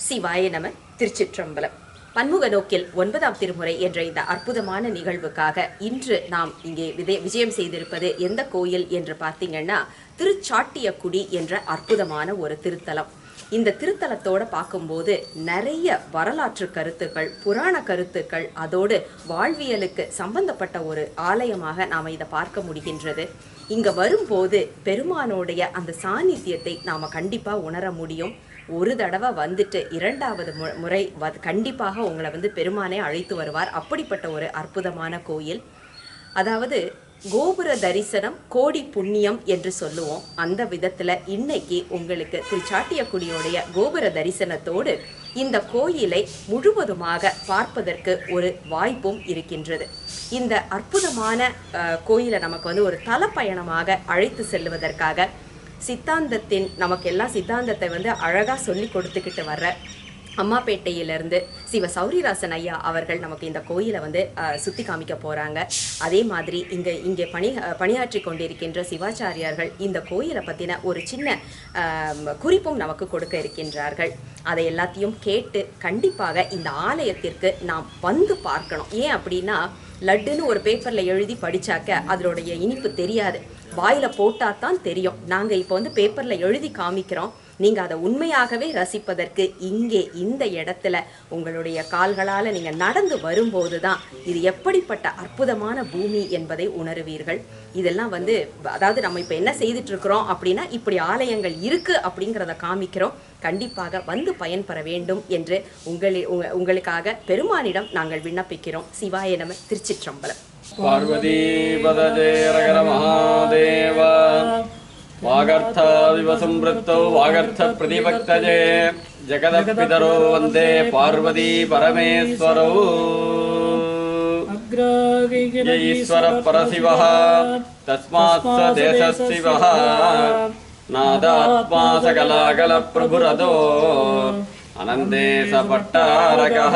சிவாய நம. திருச்சிற்றம்பலம். பன்முக நோக்கில் 9ஆம் திருமுறை என்ற இந்த அற்புதமான நிகழ்வுக்காக இன்று நாம் இங்கே விஜயம் செய்திருப்பது எந்த கோயில் என்று பார்த்தீங்கன்னா திருச்சாட்டியக்குடி என்ற அற்புதமான ஒரு திருத்தலம். இந்த திருத்தலத்தோட பார்க்கும்போது நிறைய வரலாற்று கருத்துக்கள், புராண கருத்துக்கள், அதோடு வாழ்வியலுக்கு சம்பந்தப்பட்ட ஒரு ஆலயமாக நாம் இதை பார்க்க முடிகின்றது. இங்க வரும்போது பெருமானோடைய அந்த சாநித்தியத்தை நாம கண்டிப்பா உணர முடியும். ஒரு தடவை வந்துட்டு இரண்டாவது முறை கண்டிப்பாக உங்களை பெருமானே அழைத்து வருவார். அப்படிப்பட்ட ஒரு அற்புதமான கோயில். அதாவது கோபுர தரிசனம் கோடி புண்ணியம் என்று சொல்லுவோம். அந்த விதத்துல இன்னைக்கு உங்களுக்கு திருச்சாட்டியக்குடியோடைய கோபுர தரிசனத்தோடு இந்த கோயிலை முழுவதுமாக பார்ப்பதற்கு ஒரு வாய்ப்பும் இருக்கின்றது. இந்த அற்புதமான கோயிலை நமக்கு ஒரு தலப்பயணமாக அழைத்து செல்வதற்காக சித்தாந்தத்தின் நமக்கெல்லாம் சித்தாந்தத்தை அழகா சொல்லி கொடுத்துக்கிட்டு வர்ற அம்மாப்பேட்டையிலிருந்து சிவ சௌரிராசன் ஐயா அவர்கள் நமக்கு இந்த கோயிலை சுற்றி காமிக்க போகிறாங்க. அதே மாதிரி இங்கே பணியாற்றி கொண்டிருக்கின்ற சிவாச்சாரியார்கள் இந்த கோயிலை பற்றின ஒரு சின்ன குறிப்பும் நமக்கு கொடுக்க இருக்கின்றார்கள். அதை எல்லாத்தையும் கேட்டு கண்டிப்பாக இந்த ஆலயத்திற்கு நாம் வந்து பார்க்கணும். ஏன் அப்படின்னா, லட்டுன்னு ஒரு பேப்பரில் எழுதி படித்தாக்க அதனுடைய இனிப்பு தெரியாது, வாயில் போட்டால் தான் தெரியும். நாங்கள் இப்போ பேப்பரில் எழுதி காமிக்கிறோம். நீங்கள் அதை உண்மையாகவே ரசிப்பதற்கு இங்கே இந்த இடத்துல உங்களுடைய கால்களால் நீங்கள் நடந்து வரும்போது தான் இது எப்படிப்பட்ட அற்புதமான பூமி என்பதை உணருவீர்கள். இதெல்லாம் அதாவது நம்ம இப்போ என்ன செய்துட்டு இருக்கிறோம் அப்படின்னா, இப்படி ஆலயங்கள் இருக்கு அப்படிங்கிறத காமிக்கிறோம். கண்டிப்பாக வந்து பயன்பெற வேண்டும் என்று உங்களுக்காக பெருமானிடம் நாங்கள் விண்ணப்பிக்கிறோம். சிவாய நம. திருச்சிற்றம்பலம். பார்வதி பதஜே ரகர மகாதேவா. வாகர்த்தாவிவ சம்ருத்தோ வாகர்த்த பிரதிபக்தஜே ஜகதப்பிதரோ வந்தே பார்வதி பரமேஸ்வரோ. ஈஸ்வர பரசிவः தஸ்மாத் ஸ தேசசிவः நாதாத்மா சகலாகல பிரபுரதோ அனந்தேச பட்டாரகः.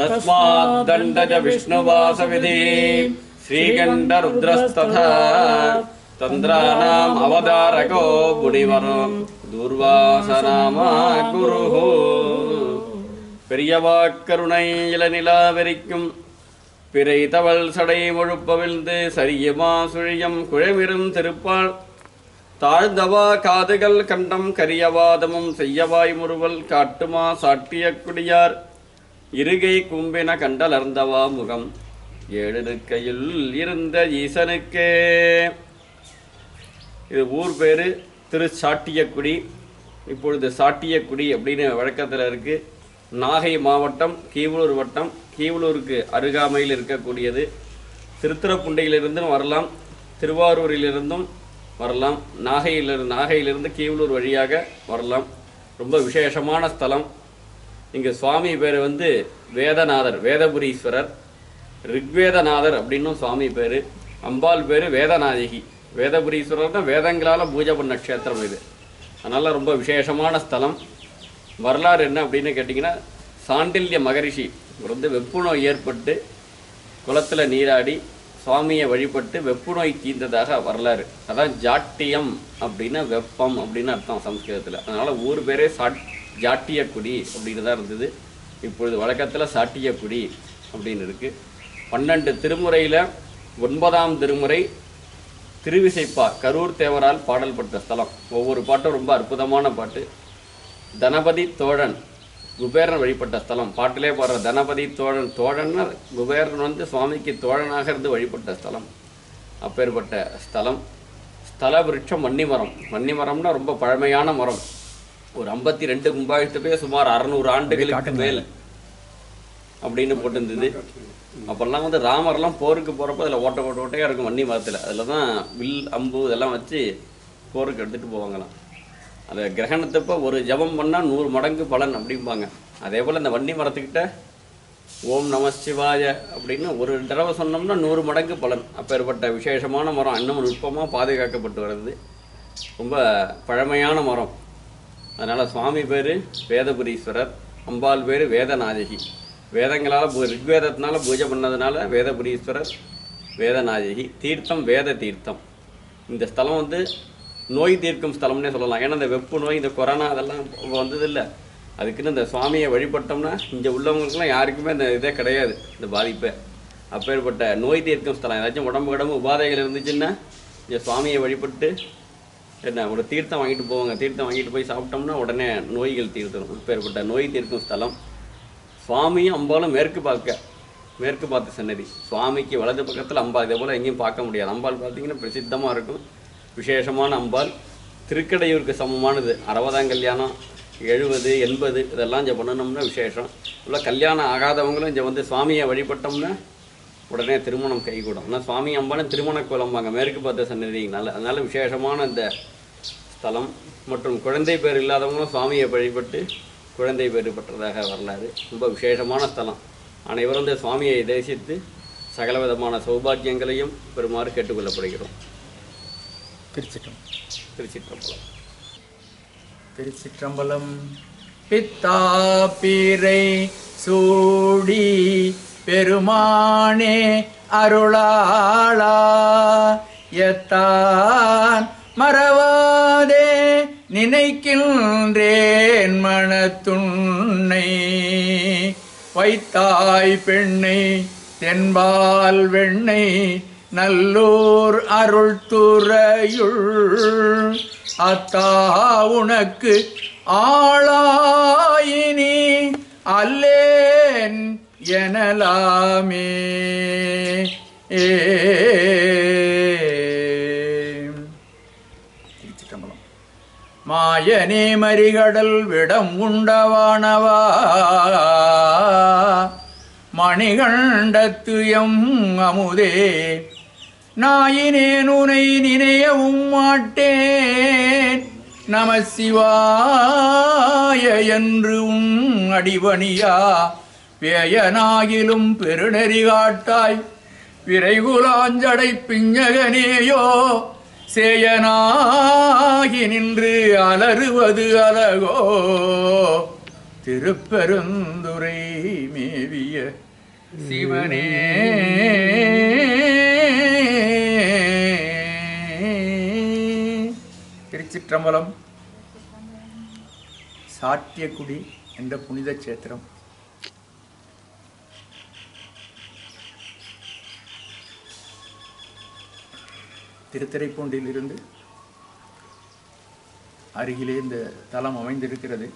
தஸ்மாத் தண்டஜ விஷ்ணுவாசவிதி ஸ்ரீகண்ட ருத்ரஸ்ததா தந்திரானாம் அவதாரகோ முனிவரோ துர்வாசனாமா குருஹு. பெரியவாக்கருணை இளநிலாவெறிக்கும் பிறை தவள் சடை முழுப்பவிழ்ந்து சரியமா சுழியம் குழமிரும் திருப்பாள் தாழ்ந்தவா காதுகள் கண்டம் கரியவாதமும் செய்யவாய் முறுவல் காட்டுமா சாட்டிய குடியார் இருகை கும்பின கண்டலர்ந்தவா முகம் ஏழெடுக்கையில் இருந்த ஈசனுக்கே. இது ஊர் பேர் திருச்சாட்டியக்குடி. இப்பொழுது சாட்டியக்குடி அப்படின்னு வழக்கத்தில் இருக்குது. நாகை மாவட்டம், கீவளூர் வட்டம், கீவளூருக்கு அருகாமையில் இருக்கக்கூடியது. திருத்துறைப்பூண்டியிலிருந்தும் வரலாம், திருவாரூரிலிருந்தும் வரலாம், நாகையிலிருந்து கீவளூர் வழியாக வரலாம். ரொம்ப விசேஷமான ஸ்தலம். இங்கே சுவாமி பேர் வேதநாதர், வேதபுரீஸ்வரர், ரிக்வேதநாதர் அப்படின்னும் சுவாமி பேர். அம்பாள் பேர் வேதநாயகி. வேதபுரீஸ்வரர் தான் வேதங்களால் பூஜை பண்ண க்ஷேத்திரம் இது. அதனால் ரொம்ப விசேஷமான ஸ்தலம். வரலாறு என்ன அப்படின்னு கேட்டிங்கன்னா, சாண்டில்ய மகரிஷி வெப்பு நோய் ஏற்பட்டு குளத்தில் நீராடி சுவாமியை வழிபட்டு வெப்பு நோய் தீர்ந்ததாக வரலாறு. அதான் ஜாட்டியம் அப்படின்னா வெப்பம் அப்படின்னு அர்த்தம் சம்ஸ்கிருதத்தில். அதனால் ஊர் பேரே ஜாட்டியக்குடி அப்படின்னு தான் இருந்தது. இப்பொழுது வழக்கத்தில் சாட்டியக்குடி அப்படின்னு இருக்குது. 12 திருமுறையில் 9ஆம் திருமுறை திருவிசைப்பா கரூர் தேவரால் பாடல் பட்ட ஸ்தலம். ஒவ்வொரு பாட்டும் ரொம்ப அற்புதமான பாட்டு. தனபதி தோழன் குபேரன் வழிபட்ட ஸ்தலம். பாட்டிலே பாடுற தனபதி தோழன், தோழன்னா குபேரன் சுவாமிக்கு தோழனாக இருந்து வழிபட்ட ஸ்தலம். அப்பேற்பட்ட ஸ்தலம். ஸ்தல விருட்சம் வன்னிமரம். வன்னிமரம்னா ரொம்ப பழமையான மரம். ஒரு 52 கும்பாபிஷேகத்துக்கே சுமார் 600 ஆண்டுகளுக்கு மேல் அப்படின்னு போட்டிருந்தது. அப்போல்லாம் ராமர்லாம் போருக்கு போகிறப்போ அதில் ஓட்டையாக இருக்கும் வன்னி மரத்தில். அதில் தான் வில் அம்பு இதெல்லாம் வச்சு போருக்கு எடுத்துகிட்டு போவாங்களாம். அதை கிரகணத்தப்போ ஒரு ஜபம் பண்ணால் 100 மடங்கு பலன் அப்படிம்பாங்க. அதே போல் இந்த வன்னி மரத்துக்கிட்ட ஓம் நம சிவாய அப்படின்னு ஒரு தடவை சொன்னோம்னா 100 மடங்கு பலன். அப்பேற்பட்ட விசேஷமான மரம் இன்னும் நுட்பமாக பாதுகாக்கப்பட்டு வருது. ரொம்ப பழமையான மரம். அதனால் சுவாமி பேர் வேதபுரீஸ்வரர், அம்பாள் பேர் வேதநாயகி. வேதங்களால் ரிக்வேதத்தினால பூஜை பண்ணதுனால வேதபுரீஸ்வரர், வேதநாயகி. தீர்த்தம் வேத தீர்த்தம். இந்த ஸ்தலம் நோய் தீர்க்கும் ஸ்தலம்னே சொல்லலாம். ஏன்னா இந்த வெப்பு நோய், இந்த கொரோனா அதெல்லாம் வந்ததில்லை. அதுக்குன்னு இந்த சுவாமியை வழிபட்டோம்னா இங்கே உள்ளவங்களுக்குலாம் யாருக்குமே இந்த இதே கிடையாது, இந்த பாதிப்பை. அப்பேற்பட்ட நோய் தீர்க்கும் ஸ்தலம். ஏதாச்சும் உடம்பு உபாதைகள் இருந்துச்சுன்னா இந்த சுவாமியை வழிபட்டு என்ன ஒரு தீர்த்தம் வாங்கிட்டு போவாங்க. தீர்த்தம் வாங்கிட்டு போய் சாப்பிட்டோம்னா உடனே நோய்கள் தீர்த்தணும். அப்பேற்பட்ட நோய் தீர்க்கும் ஸ்தலம். சுவாமியும் அம்பாலும் மேற்கு பார்த்த சன்னதி. சுவாமிக்கு வலது பக்கத்தில் அம்பாள். இதே போல் எங்கேயும் பார்க்க முடியாது. அம்பாள் பார்த்தீங்கன்னா பிரசித்தமாக இருக்கும், விசேஷமான அம்பாள். திருக்கடையூருக்கு சமமானது. 60ஆம் கல்யாணம், 70, 80 இதெல்லாம் இங்கே பண்ணணும்னா விசேஷம். இல்லை கல்யாணம் ஆகாதவங்களும் இங்கே வந்து சுவாமியை வழிபட்டோம்னா உடனே திருமணம் கைகூடும். ஆனால் சுவாமி அம்பாலும் திருமண கோலம்பாங்க மேற்கு பார்த்த சன்னதினால. அதனால் விசேஷமான இந்த ஸ்தலம். மற்றும் குழந்தை பேர் இல்லாதவங்களும் சுவாமியை வழிபட்டு குழந்தை பேர் பெற்றதாக வரலாறு. ரொம்ப விசேஷமான ஸ்தலம். அனைவரும் இந்த சுவாமியை தரிசித்து சகலவிதமான சௌபாக்கியங்களையும் பெறுமாறு கேட்டுக்கொள்ளப்படுகிறோம். திருச்சிற்றம்பலம். திருச்சிற்றம்பலம். பித்தாபிரை சூடி பெருமானே அருளாளா எத்தான் மறவாதே நினைக்கின்றேன் மனத்துன்னை வைத்தாய் பெண்ணை தென்பால் வெண்ணை நல்லூர் அருள் துறையுள் அத்தா உனக்கு ஆளாயினி அல்லேன் எனலாமே. திருச்சிற்றம்பலம். மாயனே மறிகடல் விடம் உண்டவானவா மணிகண்டத்து எம் அமுதே நாயினேன் உனை நினையவும் மாட்டேன் நம சிவாய என்று உன் அடிபணியா பேயனாகிலும் பெருநெறி காட்டாய் விரைகுலாஞ்சடை பிஞகனேயோ சேயனாகி நின்று அலறுவது அழகோ திருப்பெருந்துறை மேவிய சிவனே. திருச்சிற்றம்பலம். சாட்டியக்குடி என்ற புனித சேத்திரம் திருத்துறைப்பூண்டிலிருந்து அருகிலே இந்த தலம் அமைந்திருக்கிறது.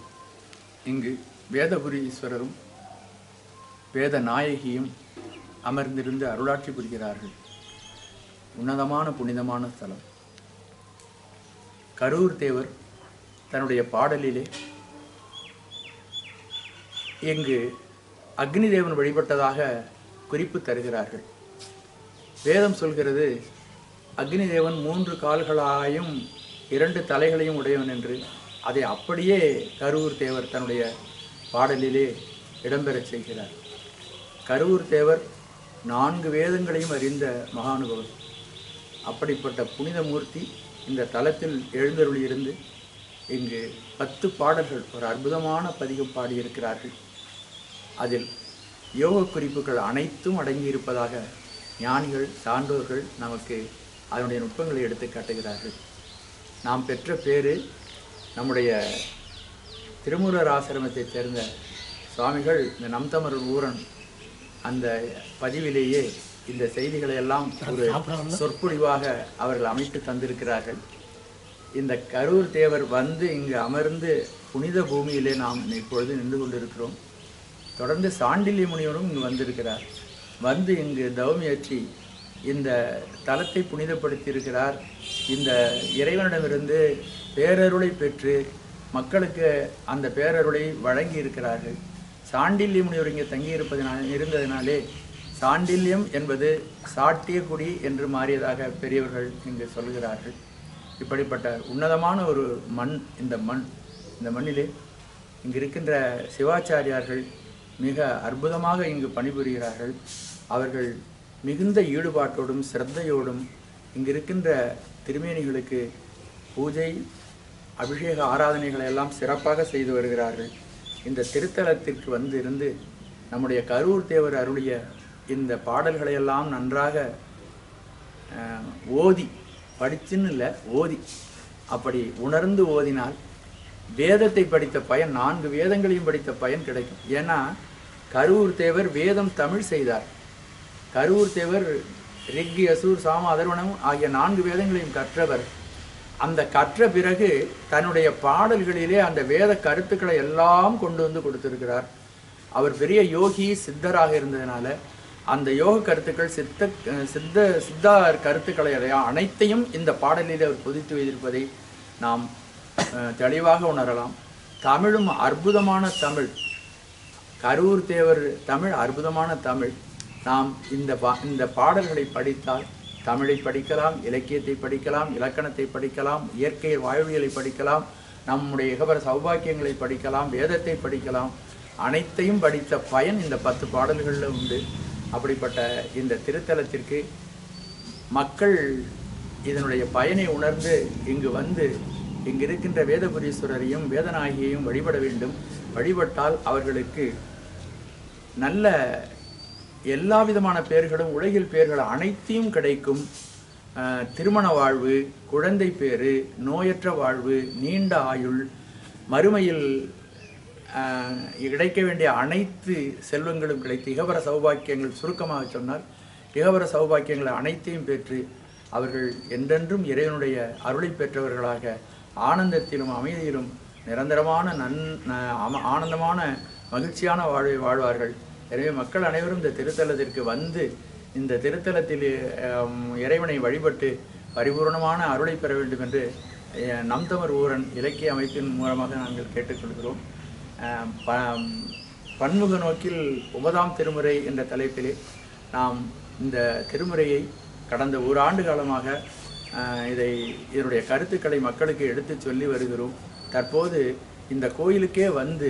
இங்கு வேதபுரீஸ்வரரும் வேத நாயகியும் அமர்ந்திருந்து அருளாட்சி புரிகிறார்கள். உன்னதமான புனிதமான ஸ்தலம். கரூர் தேவர் தன்னுடைய பாடலிலே இங்கு அக்னி தேவன் வழிபட்டதாக குறிப்பு தருகிறார்கள். வேதம் சொல்கிறது அக்னி தேவன் 3 கால்களாயும் 2 தலைகளையும் உடையவன் என்று. அதை அப்படியே கரூர் தேவர் தன்னுடைய பாடலிலே இடம்பெறச் செய்கிறார். கரூர் தேவர் 4 வேதங்களையும் அறிந்த மகானுபவர். அப்படிப்பட்ட புனித மூர்த்தி இந்த தலத்தில் எழுந்தருளியிருந்து இங்கு 10 பாடல்கள் ஒரு அற்புதமான பதிகம் பாடியிருக்கிறார்கள். அதில் யோக குறிப்புகள் அனைத்தும் அடங்கியிருப்பதாக ஞானிகள் சான்றோர்கள் நமக்கு அதனுடைய நுட்பங்களை எடுத்து காட்டுகிறார்கள். நாம் பெற்ற பேரு நம்முடைய திருமூலர் ஆசிரமத்தைச் சேர்ந்த சுவாமிகள் இந்த நம்தமர் ஊரன் அந்த பதிவிலேயே இந்த செய்திகளை எல்லாம் ஒரு சொற்பொழிவாக அவர்கள் அமைத்து தந்திருக்கிறார்கள். இந்த கரூர் தேவர் வந்து இங்கு அமர்ந்து புனித பூமியிலே நாம் இப்பொழுது நின்று கொண்டிருக்கிறோம். தொடர்ந்து சாண்டில்ய முனிவரும் இங்கு வந்திருக்கிறார். வந்து இங்கு தவமியற்றி இந்த தலத்தை புனிதப்படுத்தி இருக்கிறார். இந்த இறைவனிடமிருந்து பேரருளை பெற்று மக்களுக்கு அந்த பேரருளை வழங்கி இருக்கிறார்கள். சாண்டில்ய முனிவர் இங்கே இருந்ததினாலே சாண்டில்யம் என்பது சாட்டியக்குடி என்று மாறியதாக பெரியவர்கள் இங்கு சொல்கிறார்கள். இப்படிப்பட்ட உன்னதமான ஒரு மண் இந்த மண்ணிலே இங்கு இருக்கின்ற சிவாச்சாரியார்கள் மிக அற்புதமாக இங்கு பணிபுரிகிறார்கள். அவர்கள் மிகுந்த ஈடுபாட்டோடும் சிரத்தையோடும் இங்கு இருக்கின்ற திருமேனிகளுக்கு பூஜை அபிஷேக ஆராதனைகளை எல்லாம் சிறப்பாக செய்து வருகிறார்கள். இந்த திருத்தலத்திற்கு வந்து இருந்து நம்முடைய கரூர் தேவர் அருளிய இந்த பாடல்களையெல்லாம் நன்றாக ஓதி படிச்சுன்னு இல்லை ஓதி அப்படி உணர்ந்து ஓதினால் வேதத்தை படித்த பயன், 4 வேதங்களையும் படித்த பயன் கிடைக்கும். ஏன்னா கருவூர் தேவர் வேதம் தமிழ் செய்தார். கருவூர் தேவர் ரிக், யசூர், சாம, அதர்வணம் ஆகிய 4 வேதங்களையும் கற்றவர். அந்த கற்ற பிறகு தன்னுடைய பாடல்களிலே அந்த வேத கருத்துக்களை எல்லாம் கொண்டு வந்து கொடுத்திருக்கிறார். அவர் பெரிய யோகி, சித்தராக இருந்ததுனால அந்த யோக கருத்துக்கள், சித்தார் கருத்துக்களை அனைத்தையும் இந்த பாடலில் அவர் பொதித்து வைத்திருப்பதை நாம் தெளிவாக உணரலாம். தமிழும் அற்புதமான தமிழ். கருவூர் தேவர் தமிழ் அற்புதமான தமிழ். நாம் இந்த பாடல்களை படித்தால் தமிழை படிக்கலாம், இலக்கியத்தை படிக்கலாம், இலக்கணத்தை படிக்கலாம், இயற்கை வாழ்வியலை படிக்கலாம், நம்முடைய இகபர சௌபாக்கியங்களை படிக்கலாம், வேதத்தை படிக்கலாம். அனைத்தையும் படித்த பயன் இந்த 10 பாடல்களில் உண்டு. அப்படிப்பட்ட இந்த திருத்தலத்திற்கு மக்கள் இதனுடைய பயனை உணர்ந்து இங்கு வந்து இங்கு இருக்கின்ற வேதபுரீஸ்வரரையும் வேதநாயகியையும் வழிபட வேண்டும். வழிபட்டால் அவர்களுக்கு நல்ல எல்லா விதமான பேர்களும், உலகில் பேர்கள் அனைத்தையும் கிடைக்கும். திருமண வாழ்வு, குழந்தை பேறு, நோயற்ற வாழ்வு, நீண்ட ஆயுள், மறுமையில் கிடைக்க வேண்டிய அனைத்து செல்வங்களும் கிடைத்து இகபர சௌபாக்கியங்கள், சுருக்கமாக சொன்னால் இகபர சௌபாக்கியங்களை அனைத்தையும் பெற்று அவர்கள் என்றென்றும் இறைவனுடைய அருளை பெற்றவர்களாக ஆனந்தத்திலும் அமைதியிலும் நிரந்தரமான ஆனந்தமான மகிழ்ச்சியான வாழ்வை வாழ்வார்கள். எனவே மக்கள் அனைவரும் இந்த திருத்தலத்திற்கு வந்து இந்த திருத்தலத்தில் இறைவனை வழிபட்டு பரிபூர்ணமான அருளை பெற வேண்டும் என்று நம் தமிழ் ஊரன் இலக்கிய அமைப்பின் மூலமாக நாங்கள் கேட்டுக்கொள்கிறோம். பன்முக நோக்கில் 9ஆம் திருமுறை என்ற தலைப்பிலே நாம் இந்த திருமுறையை கடந்த 1 ஆண்டு காலமாக இதனுடைய கருத்துக்களை மக்களுக்கு எடுத்து சொல்லி வருகிறோம். தற்போது இந்த கோயிலுக்கே வந்து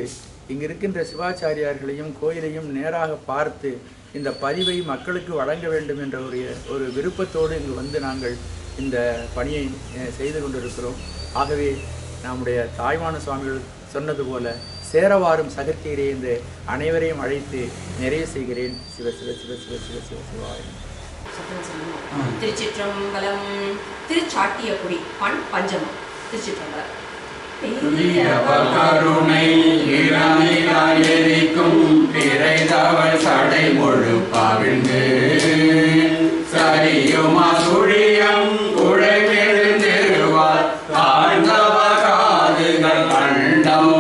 இங்கு இருக்கின்ற சிவாச்சாரியார்களையும் கோயிலையும் நேராக பார்த்து இந்த பதிவை மக்களுக்கு வழங்க வேண்டும் என்ற ஒரு விருப்பத்தோடு இங்கு வந்து நாங்கள் இந்த பணியை செய்து கொண்டிருக்கிறோம். ஆகவே நம்முடைய தாய்மான சுவாமிகள் சொன்னது போல சேரவாரும் சகத்தீரே என்று அனைவரையும் அழைத்து நிறைவு செய்கிறேன். சிவ சிவ சிவ சிவ சிவ சிவ சிவாய. திருச்சிற்றம்பலம். திருச்சாட்டியக்குடி பண் பஞ்சமம். திருச்சிற்றம்பலம். கருணை எரிக்கும் பிறைதவள் சடை முழு பவிழ்ந்து சரியுமா சுழியம் குழைவிழுந்திருவார் ஆழ்ந்தவ காதுகள் கண்டம்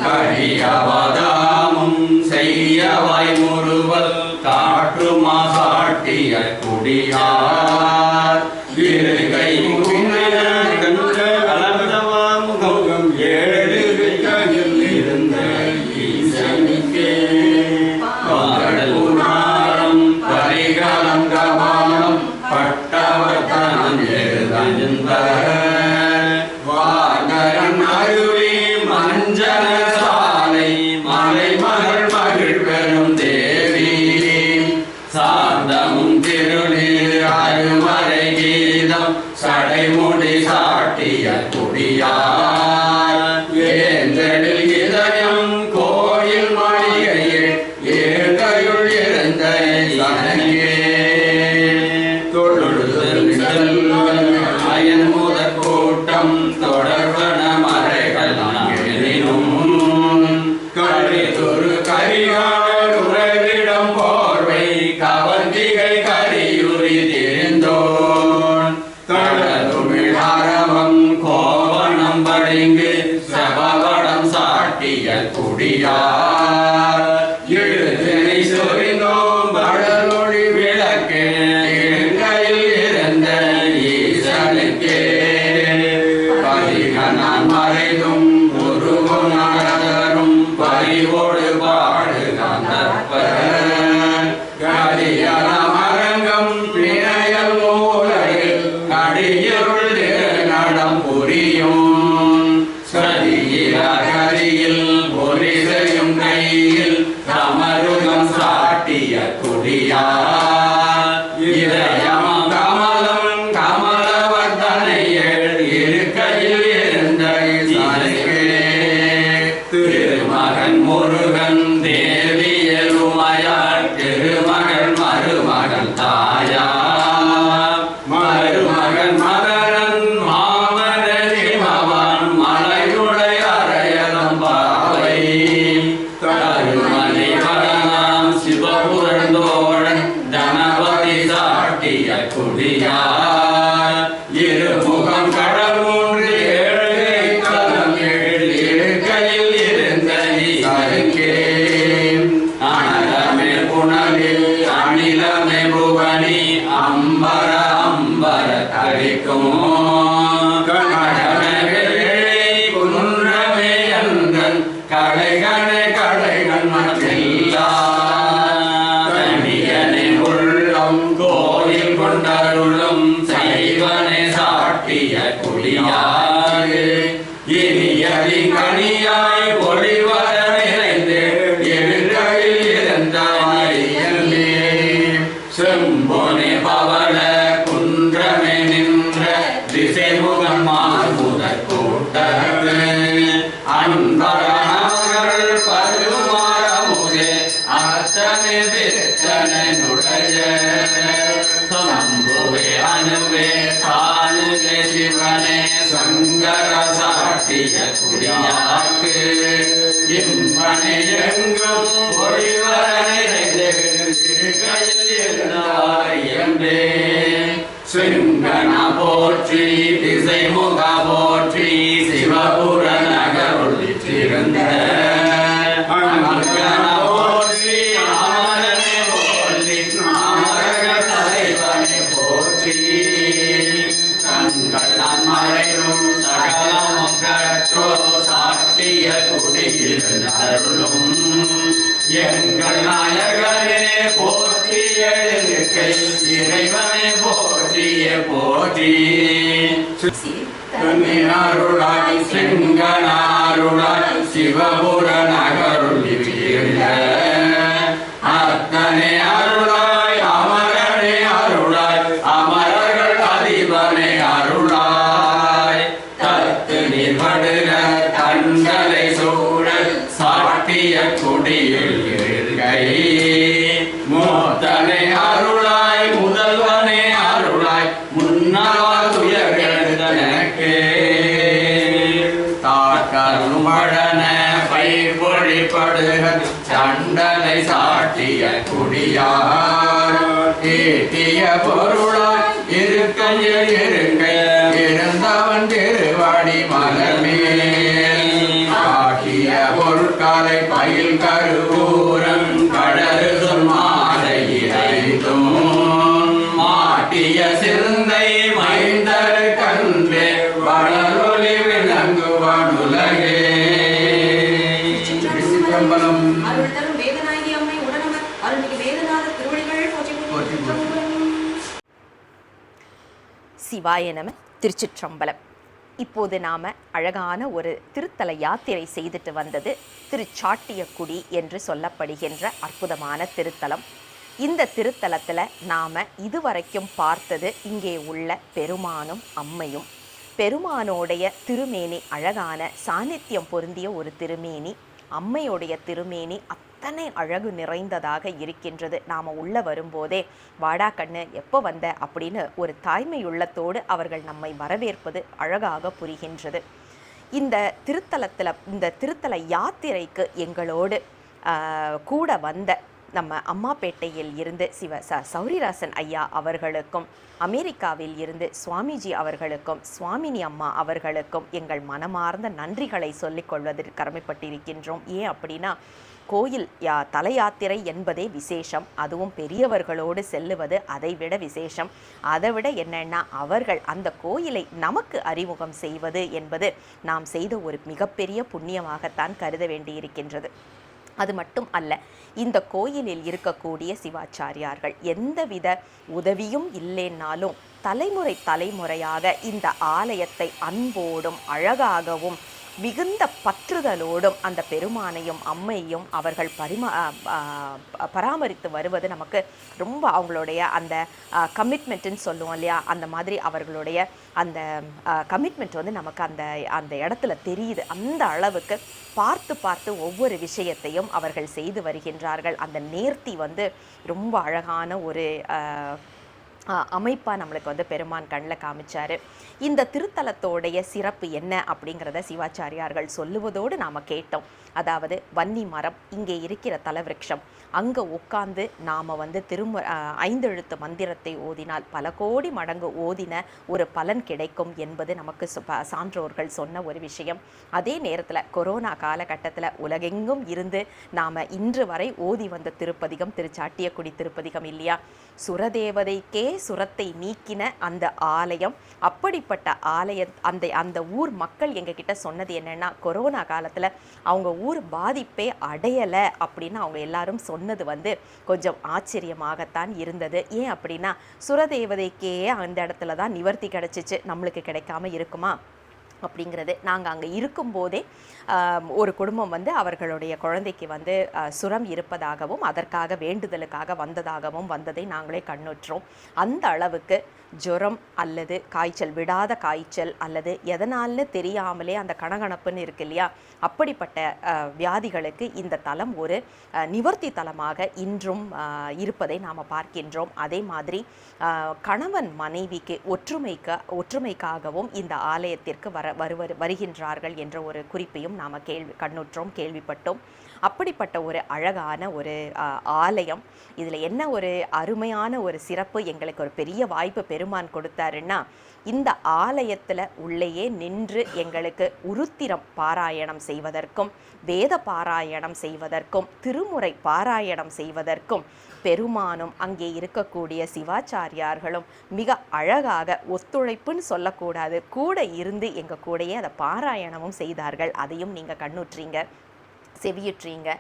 கரியவதாமும் செய்யவாய் முறுவல் காற்றுமா சாட்டிய குடியார் இருகை வாகரன் அருவி மஞ்சள் சாலை மலை மகள் மகிழ் பெறும் தேவி சாந்தமும் திருநீர் அருமறை கீதம் சடைமுடி சாட்டிய குடியார் ஏந்தெழில் இதயம் கோயில் மாளிகையில் ஏழையுள் இருந்த அயன் முதற் கூட்டம் தொடர்வன மறைகள் கழிதொரு கரிகால் உறவிடம் போர்வை கவர்ந்திகை கரியுரி தெரிந்தோன் கடலுமிழ் அரவம் கோவணம் பளிங்கு செவவடம் சாட்டிய குடியார் எழுதினை சொரிந்தோம் கடலொளி விளக்கு நான் மறைதும் முருகும் நகரும் பறிவோடு பாடுகான் கதியன மரங்கம் பிணையல் மூலையில் கடியுள் நடம் புரியும் சதியில கரியில் ஒரிசையும் கையில் சமருகம் சாட்டிய குடியார் இதயம் கமலம் கமலவர்தனையில் இருக்கையில் இருந்த திருமகன் முருகன் தேவியலுமையார் திருமகள் மருமகன் தாயார் மருமகன் மகரன் மாம அளிக்கும் குன்றமே அந்தன் கலைகனே கலைகள் மற்றெல்லா தனியனை உள்ளம் கோயில் கொண்டருளும் சைவனை சாட்டிய குடியாறு இனியதி கனியாய் ஒளிவர நிறைந்து எழுகையில் இருந்த மறியல்லே செம்பொனே பவள குன்றமே நின்ற திசைமுகன் மாறுமுதற் கூட்டத்து அன்பரங்கள் பருமாறமுதே அத்தனை வித்தனை நுழைய சம்புவே அணுவே தானுவே சிவனே சங்கர சாட்டிய குடியாக்கு இன்பனை எங்கும் ஒளிவர நிறைந்து கையில் இருந்தாய் என்றே சிங்கன போற்றி திசைமுக போற்றி சிவபுர நகருள் திருந்த அங்கன போற்றி அமரனே போற்றி அமரர்கள் தலைவனே போற்றி தங்கள் மறையும் சகலமும் கற்றோ சாட்டிய குடியிருந்த அருளும் எங்கள் நாயகனே போற்றி எழுக்கை இறைவனை போற்றிய போற்றி அருளாய் சிங்கனாருளாய் சிவபுர நகருள் இருந்த அத்தனை அருளாய் அமரனே அருளாய் அமரர்கள் அதிபனே அருளாய் தத்து நிபடுக தண்டலை சூழல் சாட்டிய குடியில் இருக்கை மூத்தனை அருளாய் முதல்வனே அருளாய் முன்னாள் துயர்கெழுந்தனக்கு தாக்கருமழன பைபொழிப்படுக தண்டலை சாட்டிய குடியார் ஈட்டிய பொருளாய் இருக்கையில் இருக்கை இருந்தவன் திருவாடி மலர்மேல் காட்டிய பொருட்காலை பயில் கருவூரம் கடறு மாலை இறைத்தும் மாட்டிய சிந்தை மைந்தர் கன்றே வளரொலி விளங்குவானுலகே. சிற்றம்பலம். அருள் தரும் வேதநாயகி அம்மை உடனமர் அருள்மிகு வேதநாத திருவடிகள் போற்றி சிவாய நம. திருச்சிற்றம்பலம். இப்போது நாம் அழகான ஒரு திருத்தல யாத்திரை செய்துட்டு வந்தது திருச்சாட்டியக்குடி என்று சொல்லப்படுகின்ற அற்புதமான திருத்தலம். இந்த திருத்தலத்தில் நாம் இதுவரைக்கும் பார்த்தது இங்கே உள்ள பெருமானும் அம்மையும். பெருமானோடைய திருமேனி அழகான சாநித்தியம் பொருந்திய ஒரு திருமேனி, அம்மையோடைய திருமேனி அத்தனை அழகு நிறைந்ததாக இருக்கின்றது. நாம் உள்ளே வரும்போதே வாடா கண்ணு எப்போ வந்த அப்படின்னு ஒரு தாய்மையுள்ளத்தோடு அவர்கள் நம்மை வரவேற்பது அழகாக புரிகின்றது. இந்த திருத்தல யாத்திரைக்கு எங்களோடு கூட வந்த நம்ம அம்மாப்பேட்டையில் இருந்து சௌரிராசன் ஐயா அவர்களுக்கும், அமெரிக்காவில் இருந்து சுவாமிஜி அவர்களுக்கும், சுவாமினி அம்மா அவர்களுக்கும் எங்கள் மனமார்ந்த நன்றிகளை சொல்லிக் கொள்வதற்கு கடமைப்பட்டிருக்கின்றோம். ஏன் அப்படின்னா, கோயில் தல யாத்திரை என்பதே விசேஷம். அதுவும் பெரியவர்களோடு செல்லுவது அதைவிட விசேஷம். அதைவிட என்னன்னா, அவர்கள் அந்த கோயிலை நமக்கு அறிமுகம் செய்வது என்பது நாம் செய்த ஒரு மிகப்பெரிய புண்ணியமாகத்தான் கருத வேண்டியிருக்கின்றது. அது மட்டும் அல்ல, இந்த கோயிலில் இருக்கக்கூடிய சிவாச்சாரியார்கள் எந்தவித உதவியும் இல்லைன்னாலும் தலைமுறையாக இந்த ஆலயத்தை அன்போடும் அழகாகவும் மிகுந்த பற்றுதலோடும் அந்த பெருமானையும் அம்மையும் அவர்கள் பராமரித்து வருவது நமக்கு ரொம்ப அவங்களுடைய அந்த கமிட்மெண்ட்டுன்னு சொல்லுவோம் இல்லையா, அந்த மாதிரி அவர்களுடைய அந்த கமிட்மெண்ட் வந்து நமக்கு அந்த இடத்துல தெரியுது. அந்த அளவுக்கு பார்த்து ஒவ்வொரு விஷயத்தையும் அவர்கள் செய்து வருகின்றார்கள். அந்த நேர்த்தி வந்து ரொம்ப அழகான ஒரு அமைப்பாக நம்மளுக்கு வந்து பெருமான் கண்ணில் காமிச்சார். இந்த திருத்தலத்தோடைய சிறப்பு என்ன அப்படிங்கிறத சிவாச்சாரியார்கள் சொல்லுவதோடு நாம் கேட்டோம். அதாவது வன்னி மரம், இங்கே இருக்கிற தலவிருட்சம், அங்கே உட்கார்ந்து நாம் வந்து 5 எழுத்து மந்திரத்தை ஓதினால் பல கோடி மடங்கு ஓதின ஒரு பலன் கிடைக்கும் என்பது நமக்கு சான்றோர்கள் சொன்ன ஒரு விஷயம். அதே நேரத்தில் கொரோனா காலகட்டத்தில் உலகெங்கும் இருந்து நாம் இன்று வரை ஓதி வந்த திருப்பதிகம் திருச்சாட்டியக்குடி திருப்பதிகம் இல்லையா. சுரதேவதைக்கே சுரத்தை நீக்கின அந்த ஆலயம். அப்படிப்பட்ட அந்த ஊர் மக்கள் எங்ககிட்ட சொன்னது என்னன்னா, கொரோனா காலத்தில் அவங்க ஊர் பாதிப்பே அடையலை அப்படின்னு அவங்க எல்லாரும் சொன்னது கொஞ்சம் ஆச்சரியமாகத்தான் இருந்தது. ஏன் அப்படின்னா, சுரதேவதைக்கே அந்த இடத்துல தான் நிவர்த்தி கிடைச்சிச்சு, நம்மளுக்கு கிடைக்காம இருக்குமா அப்படிங்கிறது. நாங்கள் அங்கே இருக்கும்போதே ஒரு குடும்பம் அவர்களுடைய குழந்தைக்கு சுரம் இருப்பதாகவும் அதற்காக வேண்டுதலுக்காக வந்ததை நாங்களே கண்ணுற்றோம். அந்த அளவுக்கு ஜுரம் அல்லது காய்ச்சல், விடாத காய்ச்சல் அல்லது எதனால்னு தெரியாமலே அந்த கணகணப்புன்னு இருக்கு இல்லையா, அப்படிப்பட்ட வியாதிகளுக்கு இந்த தலம் ஒரு நிவர்த்தி தலமாக இன்றும் இருப்பதை நாம் பார்க்கின்றோம். அதே மாதிரி கணவன் மனைவிக்கு ஒற்றுமைக்காகவும் இந்த ஆலயத்திற்கு வருகின்றார்கள் என்ற ஒரு குறிப்பையும் நாம் கண்ணுற்றோம், கேள்விப்பட்டோம். அப்படிப்பட்ட ஒரு அழகான ஒரு ஆலயம். இதில் என்ன ஒரு அருமையான ஒரு சிறப்பு, எங்களுக்கு ஒரு பெரிய வாய்ப்பு பெருமான் கொடுத்தாருன்னா, இந்த ஆலயத்தில் உள்ளேயே நின்று எங்களுக்கு உருத்திரம் பாராயணம் செய்வதற்கும் வேத பாராயணம் செய்வதற்கும் திருமுறை பாராயணம் செய்வதற்கும் பெருமானும் அங்கே இருக்கக்கூடிய சிவாச்சாரியார்களும் மிக அழகாக ஒத்துழைப்புன்னு சொல்லக்கூடாது, கூட இருந்து எங்கள் கூடயே அதை பாராயணமும் செய்தார்கள். அதையும் நீங்கள் கண்ணுற்றீங்க, செவியுற்றீங்க.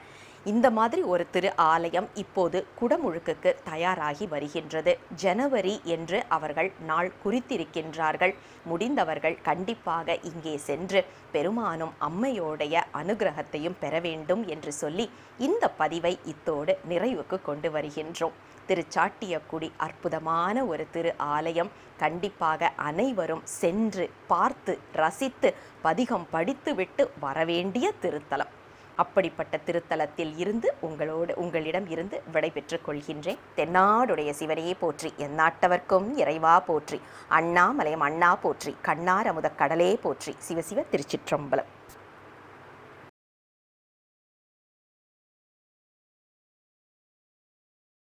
இந்த மாதிரி ஒரு திரு ஆலயம் இப்போது குடமுழுக்குக்கு தயாராகி வருகின்றது. ஜனவரி என்று அவர்கள் நாள் குறித்திருக்கின்றார்கள். முடிந்தவர்கள் கண்டிப்பாக இங்கே சென்று பெருமானும் அம்மையோடைய அனுகிரகத்தையும் பெற வேண்டும் என்று சொல்லி இந்த பதிவை இத்தோடு நிறைவுக்கு கொண்டு வருகின்றோம். திருச்சாட்டியக்குடி அற்புதமான ஒரு திரு ஆலயம். கண்டிப்பாக அனைவரும் சென்று பார்த்து ரசித்து பதிகம் படித்துவிட்டு வரவேண்டிய திருத்தலம். அப்படிப்பட்ட திருத்தலத்தில் இருந்து உங்களிடம் இருந்து விடைபெற்றுக் கொள்கின்றேன். தென்னாடுடைய சிவனையே போற்றி, எந்நாட்டவர்க்கும் இறைவா போற்றி, அண்ணாமலையம் அண்ணா போற்றி, கண்ணார் அமுத கடலே போற்றி. சிவசிவ திருச்சிற்றம்பலம்.